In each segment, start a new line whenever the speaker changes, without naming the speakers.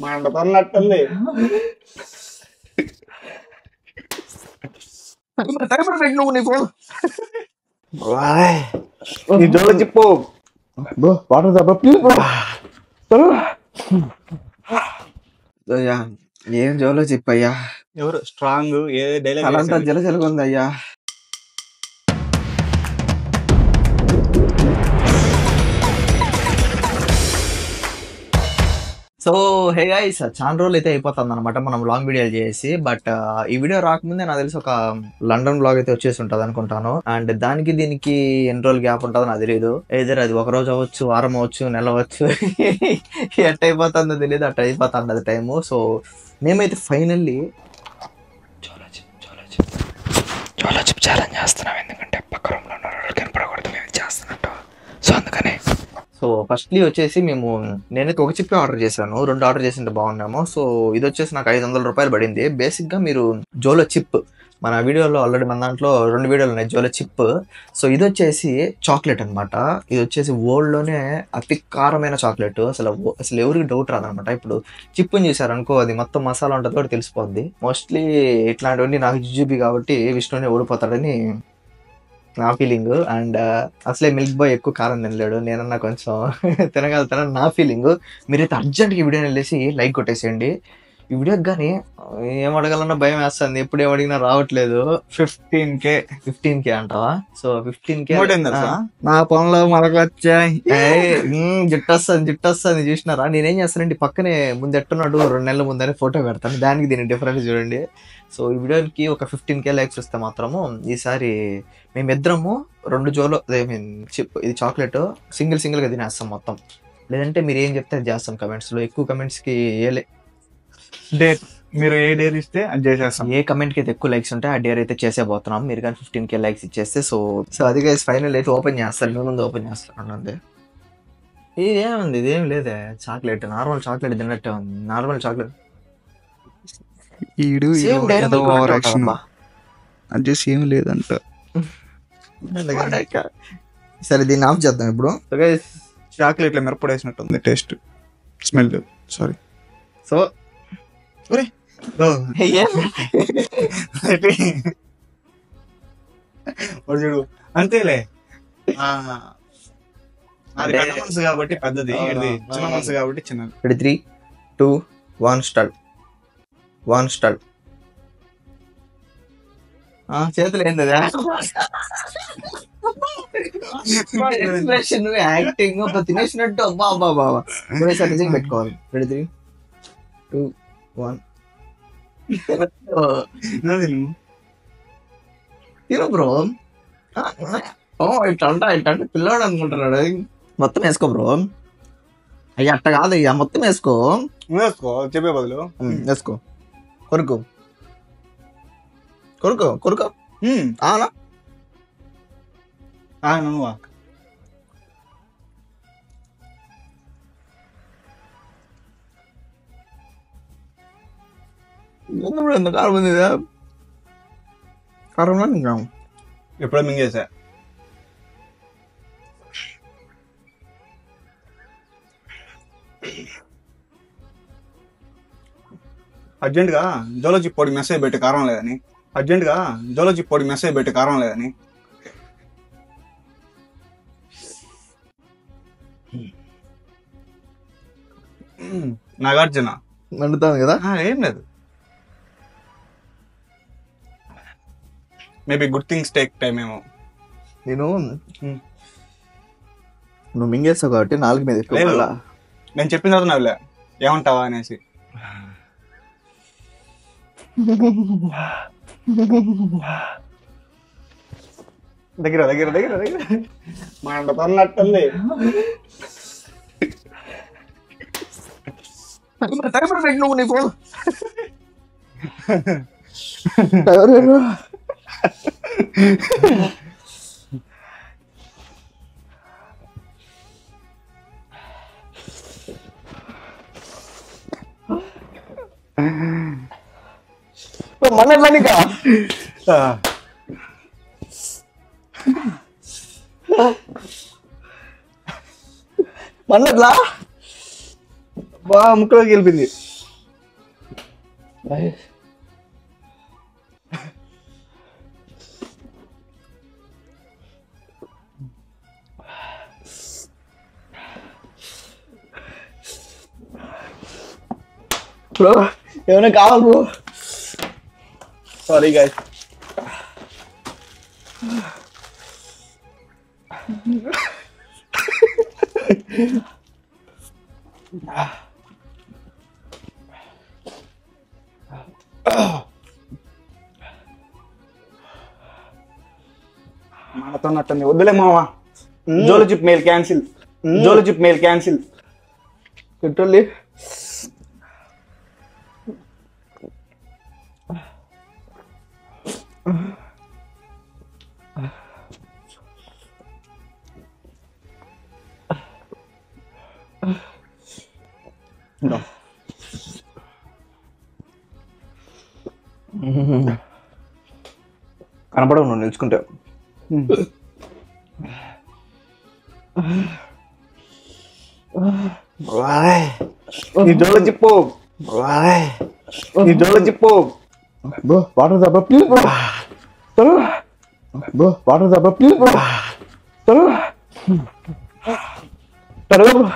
మండుతున్నట్టుంది.
నువ్వు నీ ఫోన్
నీ జోలో చెప్పు
బ్రో, వాటర్ దా బ్రో, ప్లీజ్ బ్రో. ఏం జోలో చెప్పయ్యా,
ఎవరు స్ట్రాంగ్ ఏ డైలాగ్
అలాంతా జలజలగా ఉంది అయ్యా. సో హే గైస్, చాలా రోజులు అయితే అయిపోతుంది అనమాట మనం లాంగ్ వీడియోలు చేసి. బట్ ఈ వీడియో రాకముందే నాకు తెలిసి ఒక లండన్ బ్లాగ్ అయితే వచ్చేసి ఉంటుంది అనుకుంటాను. అండ్ దానికి దీనికి ఎన్ని రోజులు గ్యాప్ ఉంటుందో నాకు తెలియదు. ఏదైనా అది ఒక రోజు అవ్వచ్చు, వారం అవ్వచ్చు, నెల అవ్వచ్చు. ఎట్ట అయిపోతుందో తెలియదు, అట్ట అయిపోతుంది అది టైము. సో మేమైతే ఫైనల్లీ జోలోచిప్ ఛాలెంజ్ చేస్తున్నాం. ఎందుకంటే పక్క రూమ్లో ఉన్న వాళ్ళు కనపడకూడదు మేము చేస్తున్నట్టు. సో అందుకని సో ఫస్ట్లీ వచ్చేసి నేనైతే ఒక చిప్ ఆర్డర్ చేశాను, 2 ఆర్డర్ చేసింటే బాగున్నాము. సో ఇది వచ్చేసి నాకు 500 రూపాయలు పడింది. బేసిక్గా మీరు జోలో చిప్ మన వీడియోలో ఆల్రెడీ మన దాంట్లో 2 వీడియోలు ఉన్నాయి జోలో చిప్. సో ఇది వచ్చేసి చాక్లెట్ అనమాట. ఇది వచ్చేసి వరల్డ్లోనే అతి కారమైన చాక్లెట్. అసలు ఎవరికి డౌట్ రాదనమాట. ఇప్పుడు చిప్పుని చూసారనుకో, అది మొత్తం మసాలా ఉంటుంది కూడా తెలిసిపోద్ది. మోస్ట్లీ ఇట్లాంటివన్నీ నాకు జుజుబి కాబట్టి విష్ణునే ఓడిపోతాడని నా ఫీలింగ్. అండ్ అసలే మిల్క్ బాయ్ ఎక్కువ కారం తినలేడు, నేనన్నా కొంచెం తినగలుగుతానని నా ఫీలింగ్. మీరైతే అర్జెంట్గా ఈ వీడియోని వెళ్ళేసి లైక్ కొట్టేసేయండి. ఈ వీడియోకి కానీ ఏం అడగాలన్నా భయం వేస్తుంది, ఎప్పుడు ఏం అడిగినా రావట్లేదు. 15K అంటావా? సో 15K నా పనులు మనకు వచ్చాయి. జుట్టు వస్తుంది చూసినారా? నేనేం చేస్తానండి, పక్కనే ముందు ఎట్టున్నాడు 2 నెలల ముందని ఫోటో పెడతాను, దానికి దీనికి డిఫరెన్స్ చూడండి. సో ఈ వీడియోకి ఒక 15K లైక్స్ వస్తే మాత్రము ఈసారి మేమిద్దరము 2 జోలో చిప్, ఇది చాక్లెట్ సింగిల్గా తినేస్తాం మొత్తం. లేదంటే మీరు ఏం చెప్తే అది చేస్తాం కమెంట్స్లో. ఎక్కువ కమెంట్స్కి
డేట్ మీరు ఏ డేర్ ఇస్తే అది చేసేస్తాం.
ఏ కమెంట్కి అయితే ఎక్కువ లైక్స్ ఉంటే ఆ డేర్ అయితే చేసేపోతున్నాం. మీరు కానీ 15K లైక్స్ ఇచ్చేస్తే సో అది గైస్ ఫైనల్ అయితే ఓపెన్ చేస్తారు. మీ ముందు ఓపెన్ చేస్తాను అంతే. ఇదేముంది, ఇదేం లేదే, చాక్లెట్ నార్మల్ చాక్లెట్ తిన్నట్టే ఉంది. నార్మల్ చాక్లెట్
అడ్జస్ట్ ఏం లేదంట.
సరే దీన్ని ఆఫ్ చేద్దాం ఇప్పుడు.
చాక్లెట్లో మిరపొడి వేసినట్టుంది టేస్ట్, స్మెల్. సారీ.
సో
చూడు అంతేలే, అది పెద్ద మనసు కాబట్టి పెద్దది, చిన్న మనసు కాబట్టి చిన్నది.
3, 2, 1 స్టార్ట్. చేతులు ఏంది ఎక్స్ప్రెషన్, యాక్టింగ్ తినేసినట్టు. బాబా నిజంగా పెట్టుకోవాలి. 3, 2, 1 తిను బ్రో. ఇట్లా పిల్లాడు అనుకుంటున్నాడు. మొత్తం వేసుకో బ్రో. అయ్యా అట్ట కాదు, అయ్యా మొత్తం వేసుకో.
చెప్పే బదులు
వేసుకో. కొరుకు అవునా?
నువ్వా
ఎంత కారం ఉంది, కారంలో ఇంకా
ఎప్పుడో మింగేసా. అర్జెంట్గా జోలో పొడి మెసేజ్ పెట్టి కారం లేదని. నాగార్జున
మండుతాను కదా.
ఏం లేదు, maybe good things take time ఏమో.
నువ్వు మింగేస్తావు కాబట్టి 4 మీద
నేను చెప్పిన తర్వాత నవ్వులే ఏమంటావా అనేసి. దగ్గర మండుతున్నట్టుంది.
నువ్వు నీ ఫోన్ మన్నట్లా
ముక్కలోకి వెళ్ళిపోయింది.
బ్రో ఏమైనా కావాలి బ్రో.
Sorry guys. మనతో నట్టుంది. వద్దులే మావా. జోలో చిప్ మెయిల్ క్యాన్సిల్. జోలో చిప్ మెయిల్ క్యాన్సిల్.
పెట్రోల్ కనపడవు నువ్వు నిలుచుకుంటే.
నీ జోలో చిప్పు. నీ జోలో చిప్పు.
బ్రో వాటర్ దా bro please bro. Bro water దా బ్రో ప్లీజ్ బ్రో. త్వరగా బ్రో.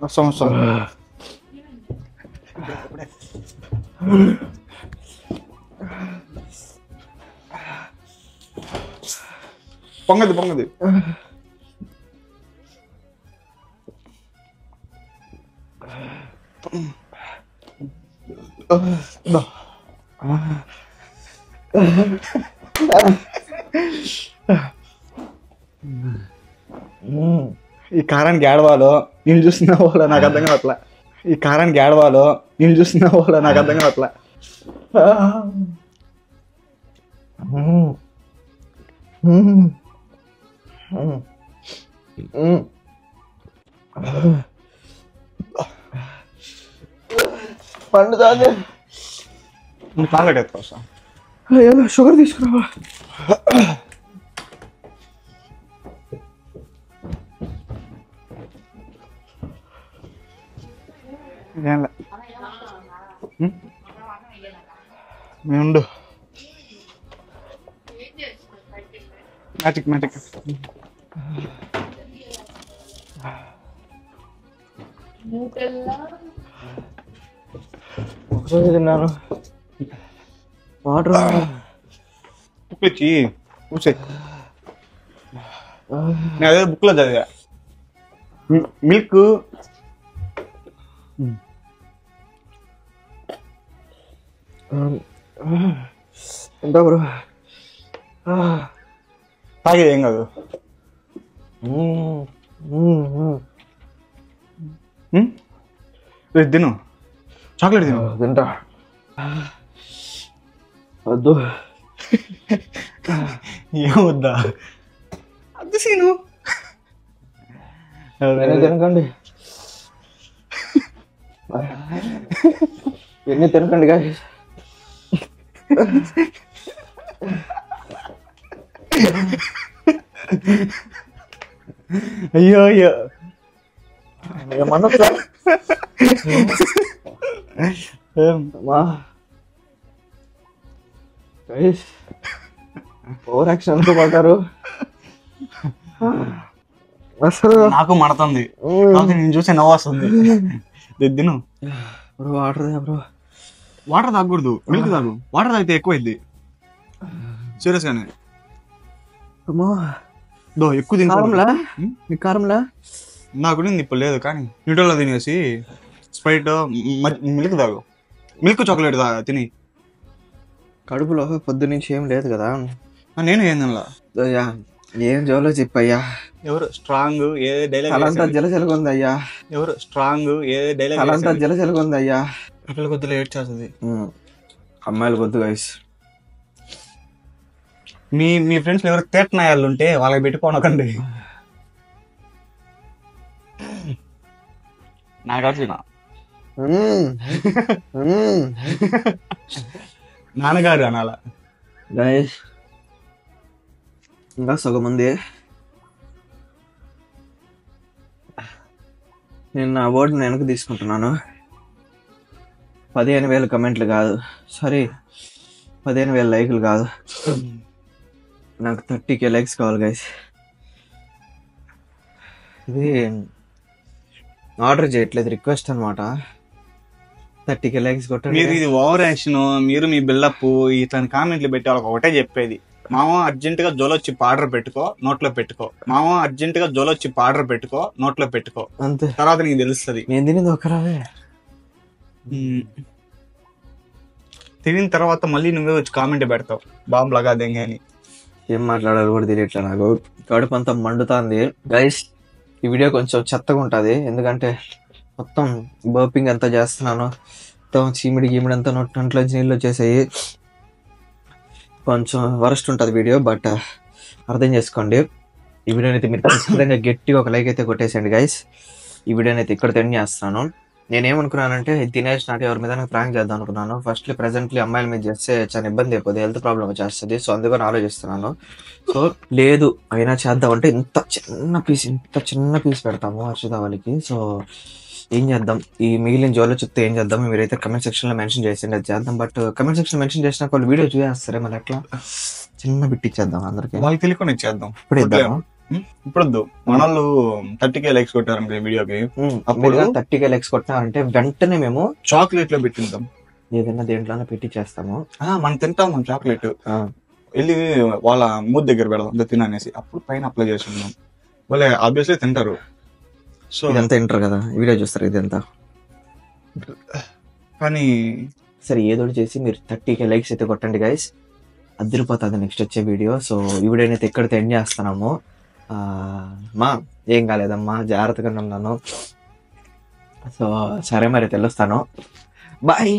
వస్తాం. పొంగది. ఈ కారానికి ఏడవాలో నేను చూస్తున్నా వాళ్ళ నాకు అర్థం కావట్లా. ఈ కారానికి ఏడవాలో నేను చూస్తున్నా వాళ్ళ నాకు అర్థం కావట్లా.
పండు తాగే.
టాబ్లెట్ ఎత్తుకోవచ్చా?
షుగర్ తీసుకురావా.
మేముండు. మ్యాజిక్
ఒకసారి తిన్నాను. వాటర్
బుక్కి కూర్చో. నేను అదే బుక్లో చదివా. మిల్క్
ఎంత బ్రో?
తాగేది ఏం కాదు. తిను, చాక్లెట్ తిను.
తింటా. వద్దు.
ఏమొద్దా? అది సీను.
తినకండి, ఎన్ని తినకండి గాయస్.
అయ్యో
ఏమన్నా ఓవర్ యాక్షన్ పడ్డారు. అసలు
నాకు మడుతుంది. నేను చూసే నవ్వు వస్తుంది. తిను.
Bro water bro.
వాటర్ తాగకూడదు, మిల్క్ తాగు. వాటర్ తాగితే ఎక్కువైంది సీరియస్ గానే. ఎక్కువ
కారంలా నీకు కారంలా
నాకు ఇప్పుడు లేదు, కానీ న్యూట్రల్లో తినేసి స్ప్రైట్ మిల్క్ తాగు. మిల్క్ చాక్లెట్ తిని.
కడుపులో పొద్దు నుంచి ఏం లేదు కదా.
నేను ఏం తినలా.
ఏం జోలో చెప్పయ్యా.
ఎవరు స్ట్రాంగ్ ఏ డైలాగ్
అలాంతా జలజలగా ఉంది అయ్యా.
ఎవరు స్ట్రాంగ్ ఏ డైలాగ్
అలాంతా జలజలగా ఉంది అయ్యా.
పిల్లల కొద్దిలో ఏడ్ చేస్తుంది.
అమ్మాయిలు కొద్దు గైస్.
మీ ఫ్రెండ్స్ ఎవరు తేటనాయాలు ఉంటే వాళ్ళకి పెట్టుకోనకండి. నాకు అర్జున నాన్నగారు అనాల.
గైస్ ఇంకా సగం ఉంది. నేను నా అవార్డుని వెనక్కి తీసుకుంటున్నాను. 15,000 కమెంట్లు కాదు, సారీ 15,000 లైకులు కాదు, నాకు 30K లైక్స్ కావాలి గైస్. ఇది ఆర్డర్ చేయట్లేదు, రిక్వెస్ట్ అనమాట. 30K లైక్స్ కొట్టండి.
మీరు ఇది ఓవర్ యాక్షన్, మీరు మీ బిల్డప్ ఇతని కామెంట్లు పెట్టి వాళ్ళకి ఒకటే చెప్పేది, మామ అర్జెంట్ గా జోలొచ్చి ఆర్డర్ పెట్టుకో, నోట్లో పెట్టుకో, మామ అర్జెంట్ గా జోలొచ్చి ఆర్డర్ పెట్టుకో, నోట్లో పెట్టుకో,
అంతే.
తర్వాత నీకు తెలుస్తుంది.
నేను తినేది ఒకరావే,
తినిన తర్వాత మళ్ళీ నువ్వే వచ్చి కామెంట్ పెడతావు బాంబు లగా దెంగ అని.
ఏం మాట్లాడాలి కూడా తెలియట్లే నాకు, కడుపు అంతా మండుతుంది గైస్. ఈ వీడియో కొంచెం చెత్తగా ఉంటుంది, ఎందుకంటే మొత్తం బర్పింగ్ అంతా చేస్తున్నాను, మొత్తం చీమిడి గీమిడి అంతా నోట్లో నీళ్ళు వచ్చేసాయి. కొంచెం వరస్ట్ ఉంటుంది వీడియో, బట్ అర్థం చేసుకోండి. ఈ వీడియోని అయితే మీరు ఖచ్చితంగా గట్టిగా ఒక లైక్ అయితే కొట్టేసేయండి గైస్. ఈ వీడియోని అయితే ఇక్కడ ఎండ్ చేస్తున్నాను. నేనేమనుకున్నానంటే దినేష్ నాటి ఎవరి మీద ప్రాంక్ చేద్దాం అనుకున్నాను. ఫస్ట్లీ ప్రెజెంట్లీ అమ్మాయిల మీద చేస్తే చాలా ఇబ్బంది అయిపోతుంది, హెల్త్ ప్రాబ్లమ్ వచ్చేస్తుంది. సో అందుకని ఆలోచిస్తున్నాను. సో లేదు అయినా చేద్దాం అంటే ఇంత చిన్న పీస్ పెడతాము హర్షిత వాళ్ళకి. సో ఏం చేద్దాం, ఈ మిగిలిన జోలో చెప్తే ఏం చేద్దాం మీరైతే కమెంట్ సెక్షన్ లో మెన్షన్ చేసిండి, అది చేద్దాం. బట్ కమెంట్ సెక్షన్ మెన్షన్ చేసినాక వాళ్ళు వీడియో చూసేస్తారే, మరి ఎట్లా చిన్న బిట్ ఇచ్చేద్దాం అందరికి,
వాళ్ళకి తెలియకుండా ఇచ్చేద్దాం.
ఇప్పుడు ఇద్దాం.
ఇప్పుడు మనల్ని 30K లైక్స్ కొట్టారు వీడియోకి,
అప్పుడు 30K లైక్స్ కొట్టారంటే వెంటనే మేము
చాక్లెట్ లో పెట్టిద్దాం,
ఏదైనా దేంట్లోనే పెట్టి చేస్తాము.
మనం తింటాం మనం చాక్లెట్, వెళ్ళి వాళ్ళ మూడ్ దగ్గర పెడదాం తిననేసి, అప్పుడు పైన అప్లై చేస్తున్నాం. వాళ్ళు ఆబ్వియస్లీ తింటారు. సో
ఇదంతా వింటారు కదా, వీడియో చూస్తారు ఇదంతా.
కానీ
సరే ఏదో చేసి మీరు 30K లైక్స్ అయితే కొట్టండి గైస్, అదిరిపోతుంది నెక్స్ట్ వచ్చే వీడియో. సో ఈ వీడియోని అయితే ఎక్కడితో ఎండ్ చేస్తున్నాము. మా ఏం కాలేదమ్మా, జాగ్రత్తగా ఉన్నాను. సో సరే మరి తెలుస్తాను, బాయ్.